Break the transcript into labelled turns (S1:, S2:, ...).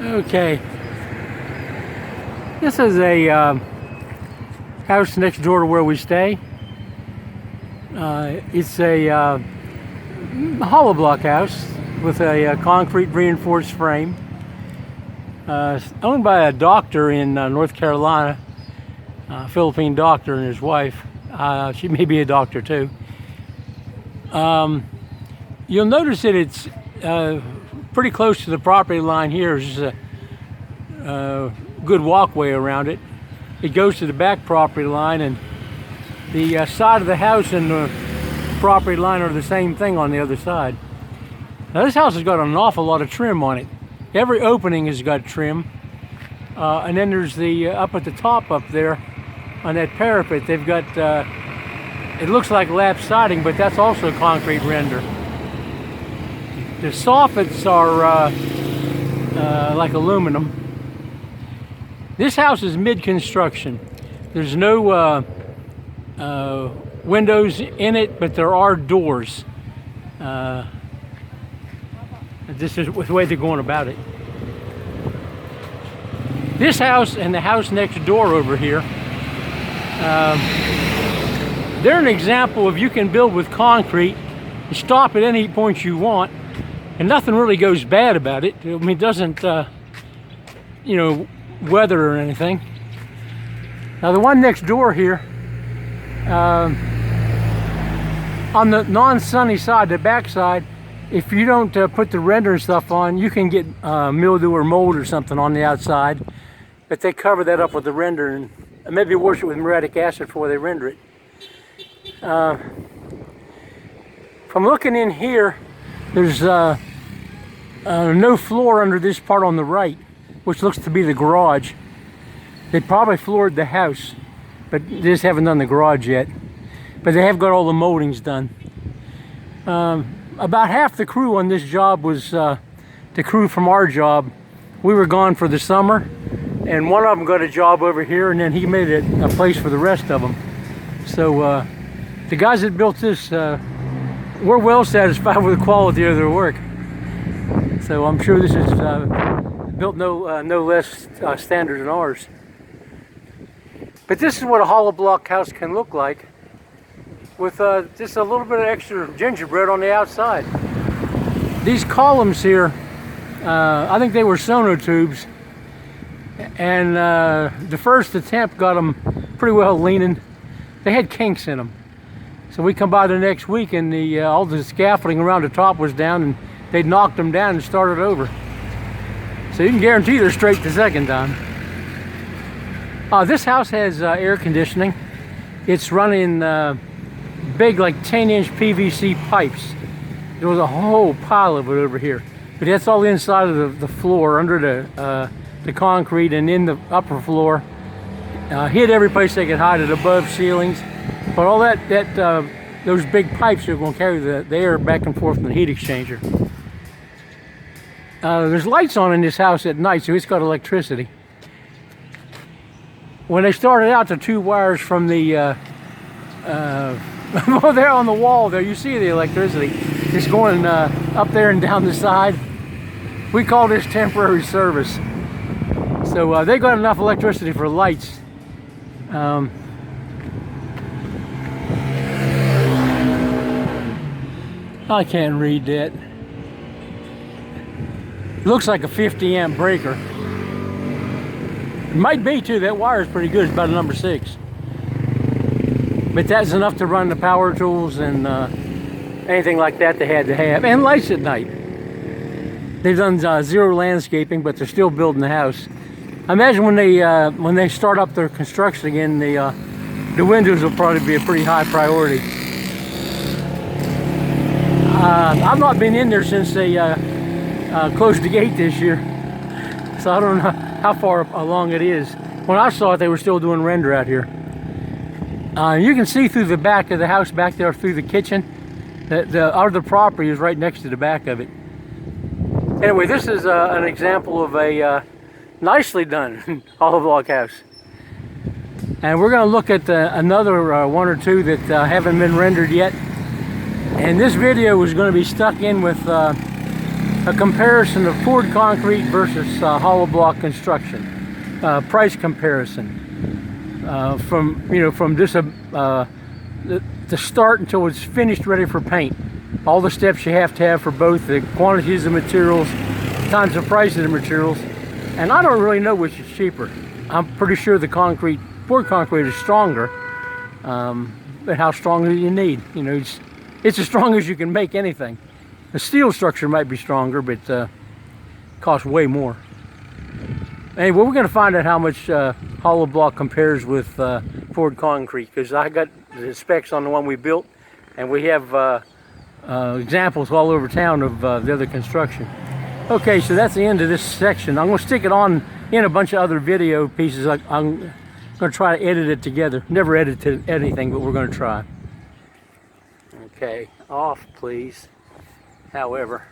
S1: Okay, this is a house next door to where we stay. It's a hollow block house with a concrete reinforced frame. Owned by a doctor in North Carolina, a Philippine doctor and his wife. She may be a doctor too. You'll notice that it's pretty close to the property line here. There's a good walkway around it. It goes to the back property line, and the side of the house and the property line are the same thing on the other side. Now this house has got an awful lot of trim on it. Every opening has got trim. And then there's the, up at the top up there on that parapet, they've got, it looks like lap siding, but that's also concrete render. The soffits are like aluminum. This house is mid-construction. There's no windows in it, but there are doors. This is the way they're going about it. This house and the house next door over here, they're an example of you can build with concrete and stop at any point you want, and nothing really goes bad about it. I mean, it doesn't, you know, weather or anything. Now the one next door here, on the non-sunny side, the back side, if you don't put the render and stuff on, you can get mildew or mold or something on the outside. But they cover that up with the render and maybe wash it with muriatic acid before they render it. From looking in here, there's no floor under this part on the right, which looks to be the garage. They probably floored the house, but they just haven't done the garage yet. But they have got all the moldings done. About half the crew on this job was the crew from our job. We were gone for the summer, and one of them got a job over here, and then he made it a place for the rest of them. So the guys that built this were well satisfied with the quality of their work. So I'm sure this is built no less standard than ours. But this is what a hollow block house can look like, with just a little bit of extra gingerbread on the outside. These columns here, I think they were sonotubes, and the first attempt got them pretty well leaning. They had kinks in them. So we come by the next week, and all the scaffolding around the top was down, and they knocked them down and started over. So you can guarantee they're straight the second time. This house has air conditioning. It's running big, like 10-inch PVC pipes. There was a whole pile of it over here, but that's all inside of the floor, under the concrete, and in the upper floor. Hid every place they could hide it, above ceilings. But all those big pipes are going to carry the air back and forth from the heat exchanger. There's lights on in this house at night, so it's got electricity. When they started out, the two wires from the well, there on the wall there, you see the electricity. It's going up there and down the side. We call this temporary service. So they got enough electricity for lights. I can't read that. Looks like a 50 amp breaker. It might be too. That wire is pretty good. It's about a number 6. But that's enough to run the power tools and anything like that they had to have. And lights at night. They've done zero landscaping, but they're still building the house. I imagine when they start up their construction again, the windows will probably be a pretty high priority. I've not been in there since they closed the gate this year, so I don't know how far along it is. When I saw it, they were still doing render out here. You can see through the back of the house back there, through the kitchen. The other property is right next to the back of it. Anyway, this is an example of a nicely done hollow block house. And we're going to look at another one or two that haven't been rendered yet. And this video is going to be stuck in with a comparison of poured concrete versus hollow block construction, price comparison from this the start until it's finished, ready for paint. All the steps you have to have for both the quantities of materials, times the price of the materials, and I don't really know which is cheaper. I'm pretty sure the poured concrete is stronger, but how strong do you need? You know, it's as strong as you can make anything. The steel structure might be stronger, but costs way more. Anyway, we're going to find out how much hollow block compares with poured concrete, because I got the specs on the one we built, and we have examples all over town of the other construction. Okay, so that's the end of this section. I'm going to stick it on in a bunch of other video pieces. I'm going to try to edit it together. Never edited anything, but we're going to try. Okay, off please. However.